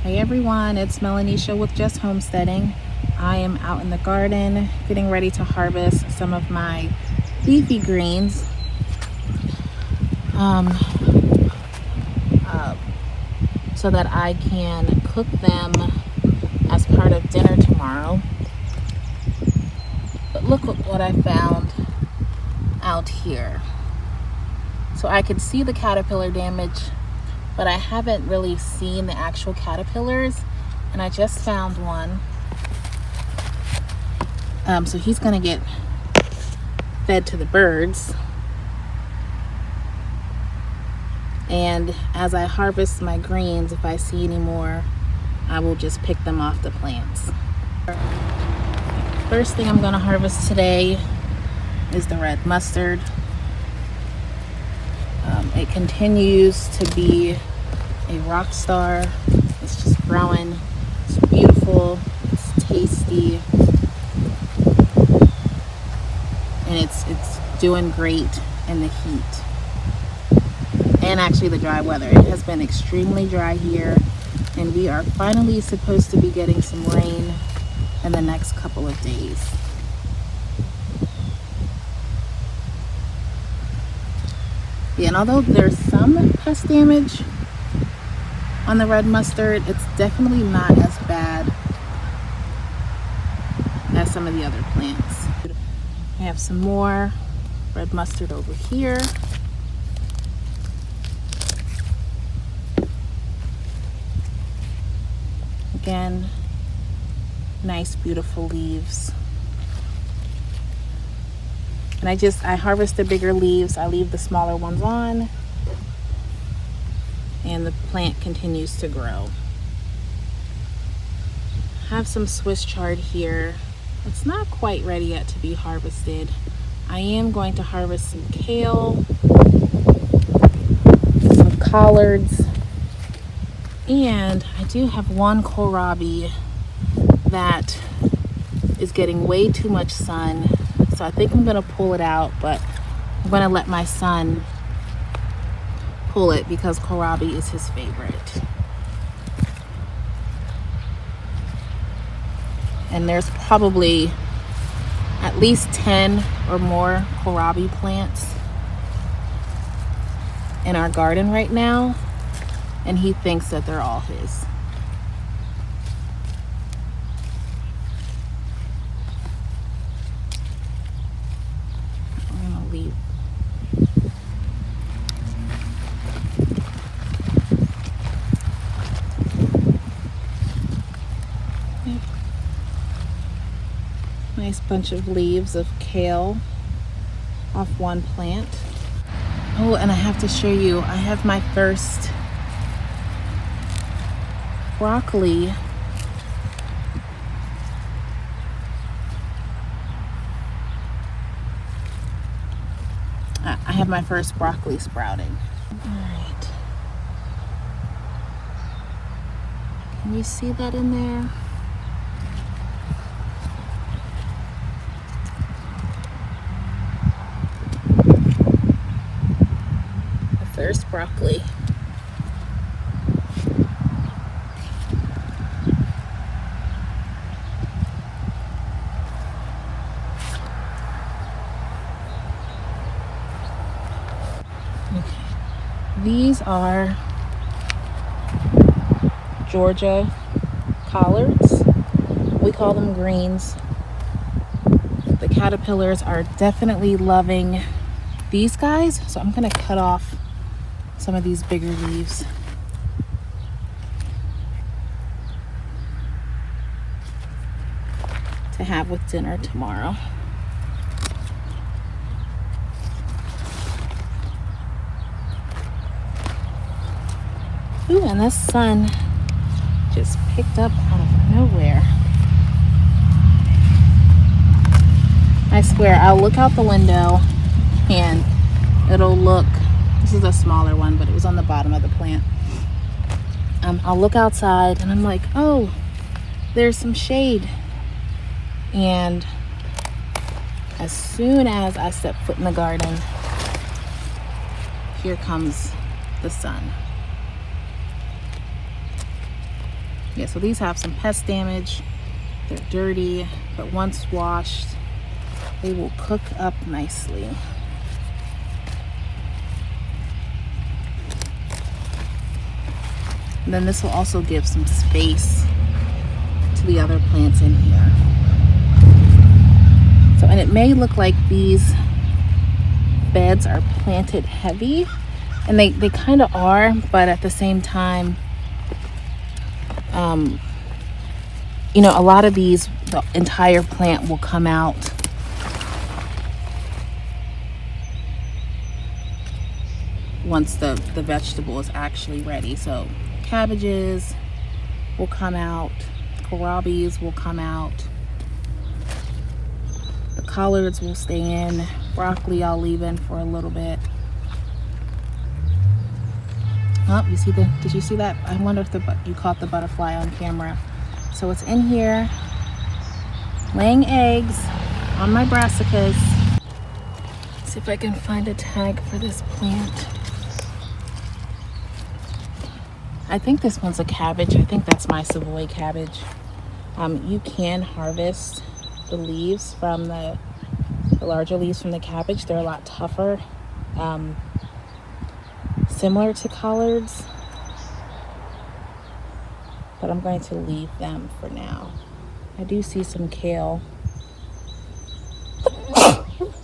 Hey everyone, it's Melanisha with Just Homesteading. I am out in the garden getting ready to harvest some of my leafy greens so that I can cook them as part of dinner tomorrow. But look what I found out here. So I could see the caterpillar damage, but I haven't really seen the actual caterpillars, and I just found one. So he's gonna get fed to the birds. And as I harvest my greens, if I see any more, I will just pick them off the plants. First thing I'm gonna harvest today is the red mustard. It continues to be a rock star. It's just growing. It's beautiful. It's tasty, and it's doing great in the heat and actually the dry weather. It has been extremely dry here, and we are finally supposed to be getting some rain in the next couple of days. Yeah, and although there's some pest damage on the red mustard, it's definitely not as bad as some of the other plants. I have some more red mustard over here. Again, nice, beautiful leaves. And I harvest the bigger leaves. I leave the smaller ones on, and the plant continues to grow. I have some Swiss chard here. It's not quite ready yet to be harvested. I am going to harvest some kale, some collards, and I do have one kohlrabi that is getting way too much sun. So I think I'm gonna pull it out, but I'm gonna let my son pull it because kohlrabi is his favorite. And there's probably at least 10 or more kohlrabi plants in our garden right now, and he thinks that they're all his. I'm gonna leave. Nice bunch of leaves of kale off one plant. Oh, and I have to show you, I have my first broccoli. I have my first broccoli sprouting. All right. Can you see that in there? First broccoli. Okay. These are Georgia collards. We call them greens. The caterpillars are definitely loving these guys, so I'm gonna cut off some of these bigger leaves. To have with dinner tomorrow. Ooh, and the sun just picked up out of nowhere. I swear, I'll look out the window and it'll look, this is a smaller one, but it was on the bottom of the plant. I'll look outside and I'm like, oh, there's some shade. And as soon as I step foot in the garden, here comes the sun. Yeah, so these have some pest damage. They're dirty, but once washed, they will cook up nicely. And then this will also give some space to the other plants in here. So, and it may look like these beds are planted heavy, and they kind of are, but at the same time, you know, a lot of these, the entire plant will come out once the vegetable is actually ready. So cabbages will come out, kohlrabis will come out, the collards will stay in, broccoli I'll leave in for a little bit. Oh, you see did you see that? I wonder if you caught the butterfly on camera. So it's in here, laying eggs on my brassicas. Let's see if I can find a tag for this plant. I think this one's a cabbage. I think that's my Savoy cabbage. You can harvest the leaves from the larger leaves from the cabbage. They're a lot tougher, similar to collards, but I'm going to leave them for now. I do see some kale.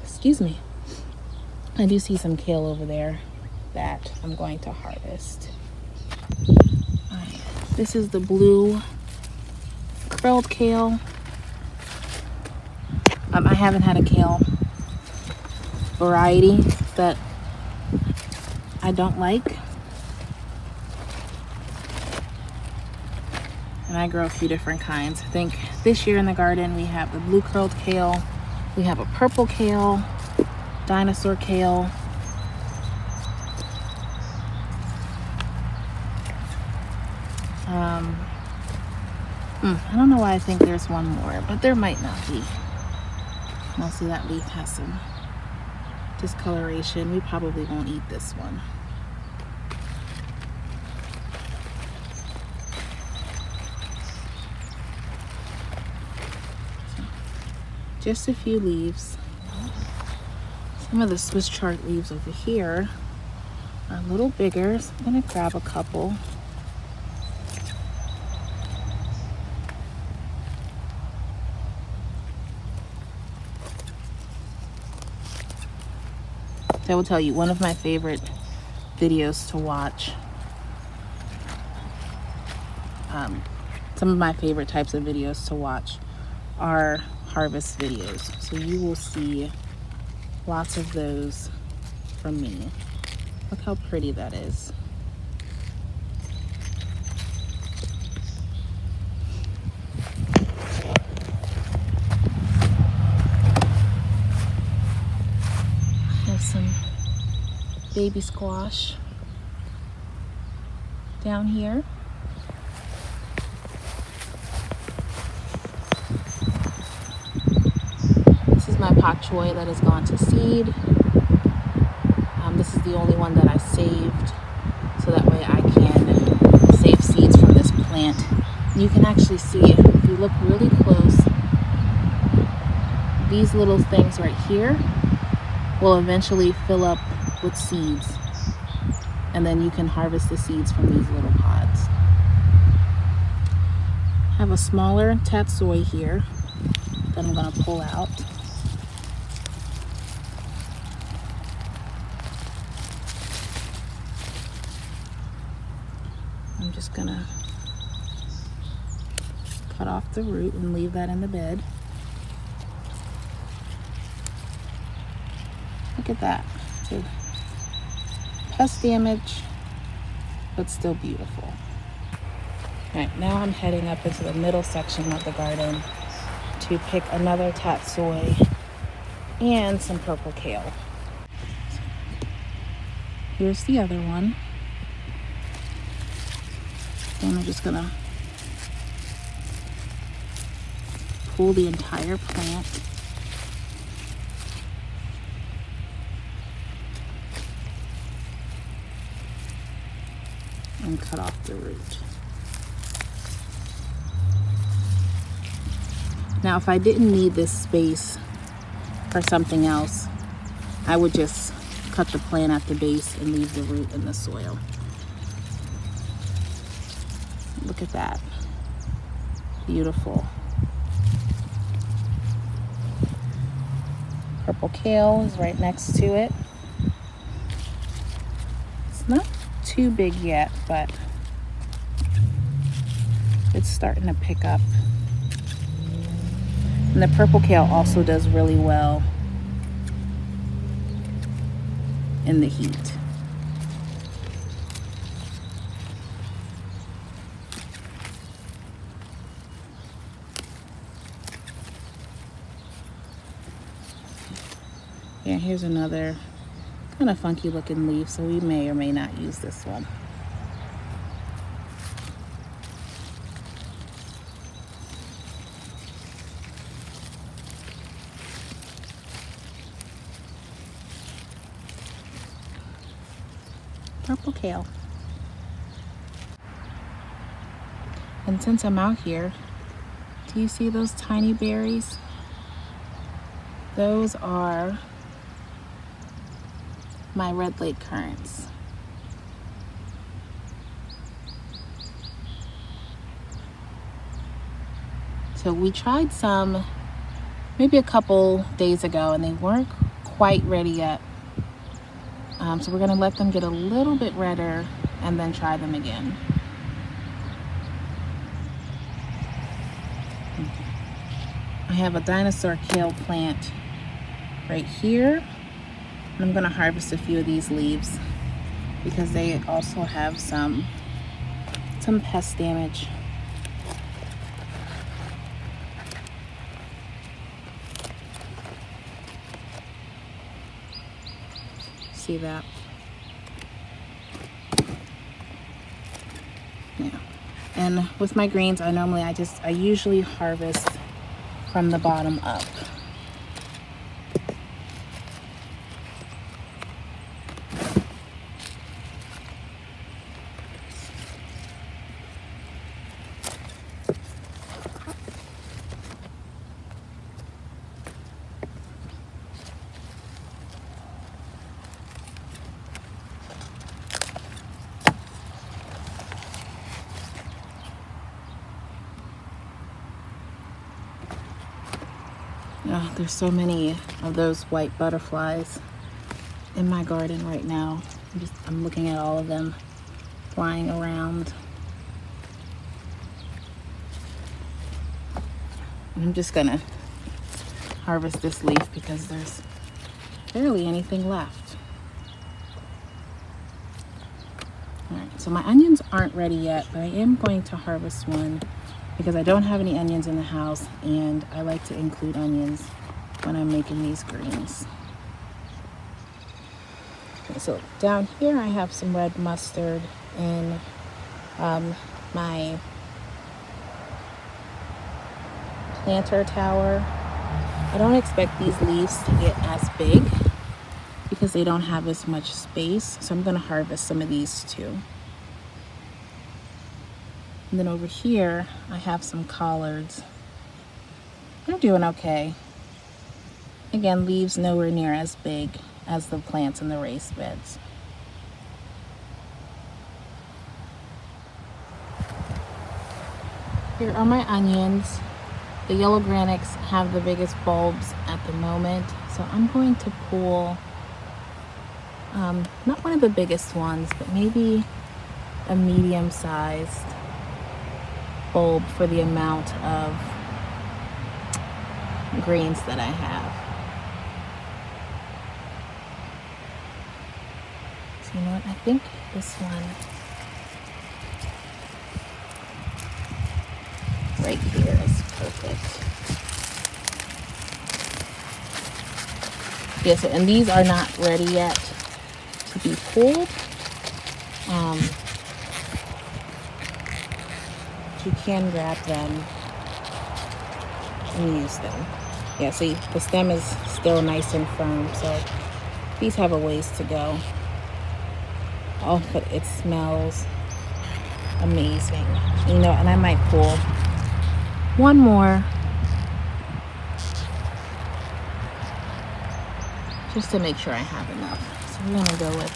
Excuse me. I do see some kale over there that I'm going to harvest. This is the blue curled kale. I haven't had a kale variety that I don't like. And I grow a few different kinds. I think this year in the garden we have the blue curled kale, we have a purple kale, dinosaur kale, I don't know why I think there's one more, but there might not be. Now see, that leaf has some discoloration. We probably won't eat this one. So, just a few leaves. Some of the Swiss chard leaves over here are a little bigger, so I'm gonna grab a couple. I will tell you, one of my favorite videos to watch, some of my favorite types of videos to watch are harvest videos. So you will see lots of those from me. Look how pretty that is. Some baby squash down here. This is my pak choi that has gone to seed. This is the only one that I saved, so that way I can save seeds from this plant. And you can actually see, if you look really close, these little things right here will eventually fill up with seeds, and then you can harvest the seeds from these little pods. I have a smaller tatsoi here that I'm going to pull out. I'm just going to cut off the root and leave that in the bed. Look at that. So, pest damage, but still beautiful. All right, now I'm heading up into the middle section of the garden to pick another tatsoi and some purple kale. Here's the other one. And I'm just gonna pull the entire plant. And cut off the root. Now, if I didn't need this space for something else, I would just cut the plant at the base and leave the root in the soil. Look at that. Beautiful. Purple kale is right next to it. It's not too big yet, but it's starting to pick up. And the purple kale also does really well in the heat. Yeah, here's another kind of funky looking leaf, so we may or may not use this one. Purple kale. And since I'm out here, do you see those tiny berries? Those are my red lake currants. So we tried some maybe a couple days ago and they weren't quite ready yet. So we're gonna let them get a little bit redder and then try them again. I have a dinosaur kale plant right here. And I'm gonna harvest a few of these leaves because they also have some pest damage. See that? Yeah. And with my greens, I usually harvest from the bottom up. Oh, there's so many of those white butterflies in my garden right now. I'm looking at all of them flying around. And I'm just gonna harvest this leaf because there's barely anything left. All right, so my onions aren't ready yet, but I am going to harvest one because I don't have any onions in the house and I like to include onions when I'm making these greens. Okay, so down here I have some red mustard in my planter tower. I don't expect these leaves to get as big because they don't have as much space, so I'm gonna harvest some of these too. And then over here, I have some collards. They're doing okay. Again, leaves nowhere near as big as the plants in the raised beds. Here are my onions. The yellow granics have the biggest bulbs at the moment, so I'm going to pull, not one of the biggest ones, but maybe a medium-sized bulb for the amount of greens that I have. So you know what, I think this one right here is perfect. Yes, and these are not ready yet to be pulled. You can grab them and use them. Yeah, see, the stem is still nice and firm, so these have a ways to go. Oh, but it smells amazing. You know, and I might pull one more just to make sure I have enough. So we're gonna go with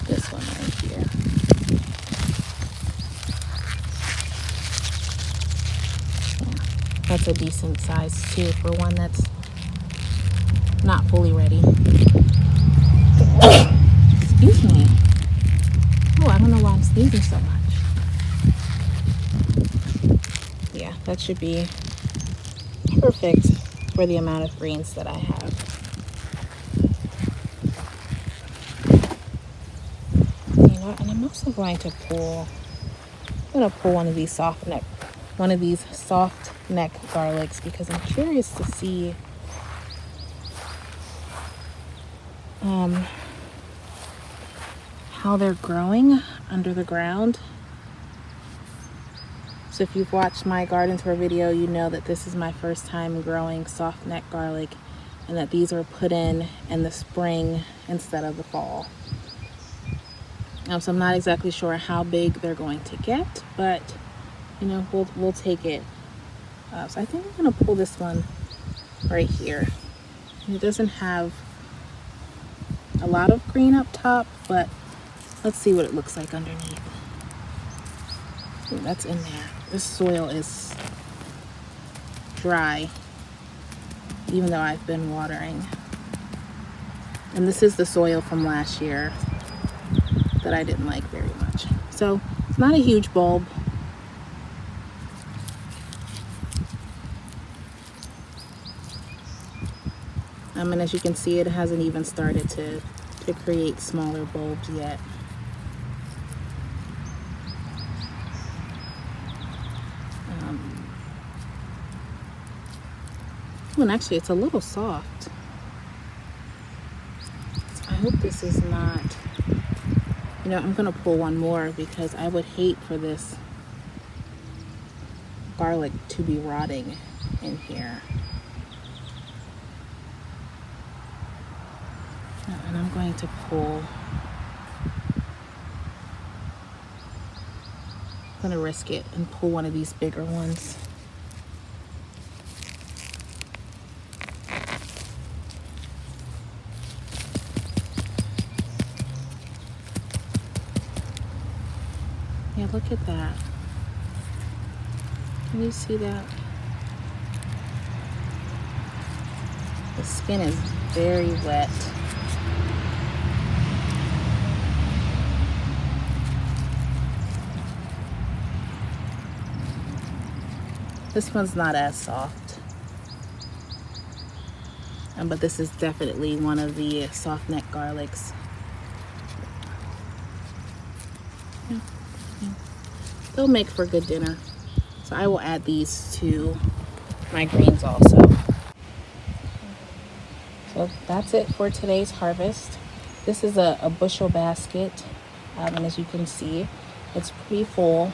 this one right here. Yeah, that's a decent size too for one that's not fully ready. Excuse me. Oh, I don't know why I'm sneezing so much. Yeah, that should be perfect for the amount of greens that I have. You know, and I'm also going to pull, one of these soft neck garlics because I'm curious to see how they're growing under the ground. So if you've watched my garden tour video, you know that this is my first time growing soft neck garlic and that these were put in the spring instead of the fall. So I'm not exactly sure how big they're going to get, but you know, we'll take it. So I think I'm gonna pull this one right here. It doesn't have a lot of green up top, but let's see what it looks like underneath. Ooh, that's in there. This soil is dry, even though I've been watering. And this is the soil from last year that I didn't like very much. So it's not a huge bulb. And as you can see, it hasn't even started to create smaller bulbs yet. And actually it's a little soft. I hope this is not, you know, I'm gonna pull one more because I would hate for this garlic to be rotting in here. And I'm going to pull, I'm gonna risk it and pull one of these bigger ones. Yeah, look at that. Can you see that? The skin is very wet. This one's not as soft. But this is definitely one of the soft neck garlics. They'll make for good dinner. So I will add these to my greens also. So that's it for today's harvest. This is a bushel basket, and as you can see, it's pretty full,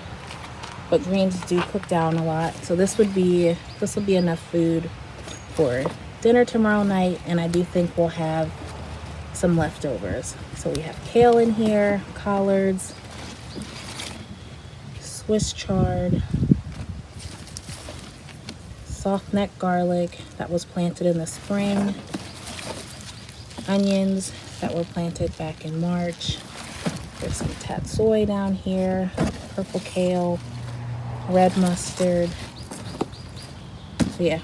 but greens do cook down a lot. So this will be enough food for dinner tomorrow night, and I do think we'll have some leftovers. So we have kale in here, collards, Swiss chard, soft neck garlic that was planted in the spring, onions that were planted back in March. There's some tatsoi down here, purple kale, red mustard. So yeah,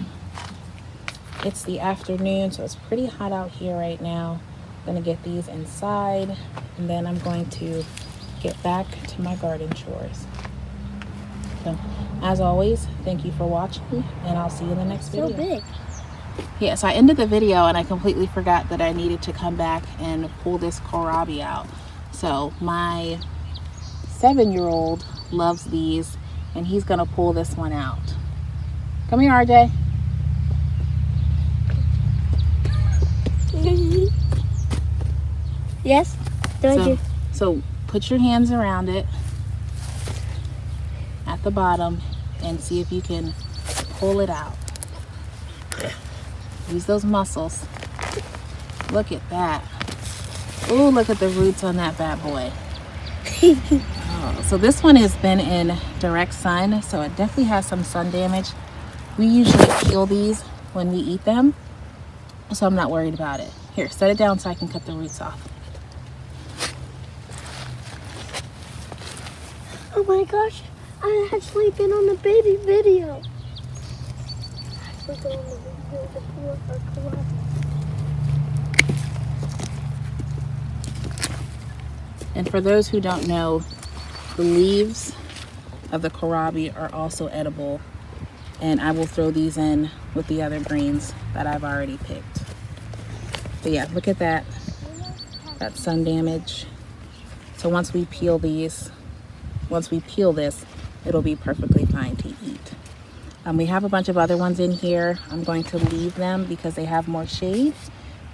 it's the afternoon, so it's pretty hot out here right now. I'm gonna get these inside, and then I'm going to get back to my garden chores. So, as always, thank you for watching, and I'll see you in the next video. So big. Yeah, so I ended the video and I completely forgot that I needed to come back and pull this kohlrabi out. So my 7-year-old loves these, and he's gonna pull this one out. Come here, RJ. Yes? So put your hands around it at the bottom and see if you can pull it out. Use those muscles. Look at that. Ooh, look at the roots on that bad boy. Oh, so this one has been in direct sun, so it definitely has some sun damage. We usually peel these when we eat them, so I'm not worried about it. Here, set it down so I can cut the roots off. Oh my gosh, I actually been on the baby video. I actually been on the video before our collab. And for those who don't know, the leaves of the kohlrabi are also edible, and I will throw these in with the other greens that I've already picked. But yeah, look at that sun damage. So once we peel this, it'll be perfectly fine to eat. We have a bunch of other ones in here. I'm going to leave them because they have more shade,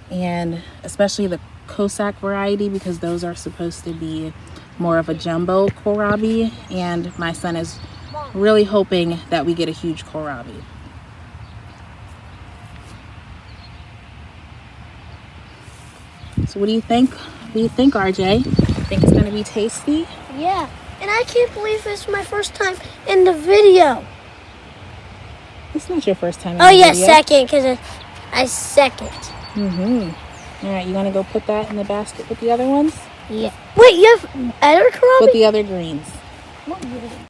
and especially the Cossack variety, because those are supposed to be more of a jumbo kohlrabi, and my son is really hoping that we get a huge kohlrabi. So what do you think? What do you think, RJ? Think it's gonna be tasty? Yeah, and I can't believe it's my first time in the video. It's not your first time in Oh the yeah, video. second, because I second. All right, you gonna go put that in the basket with the other ones? Yeah. Wait, you have other kohlrabi? With the other greens. What?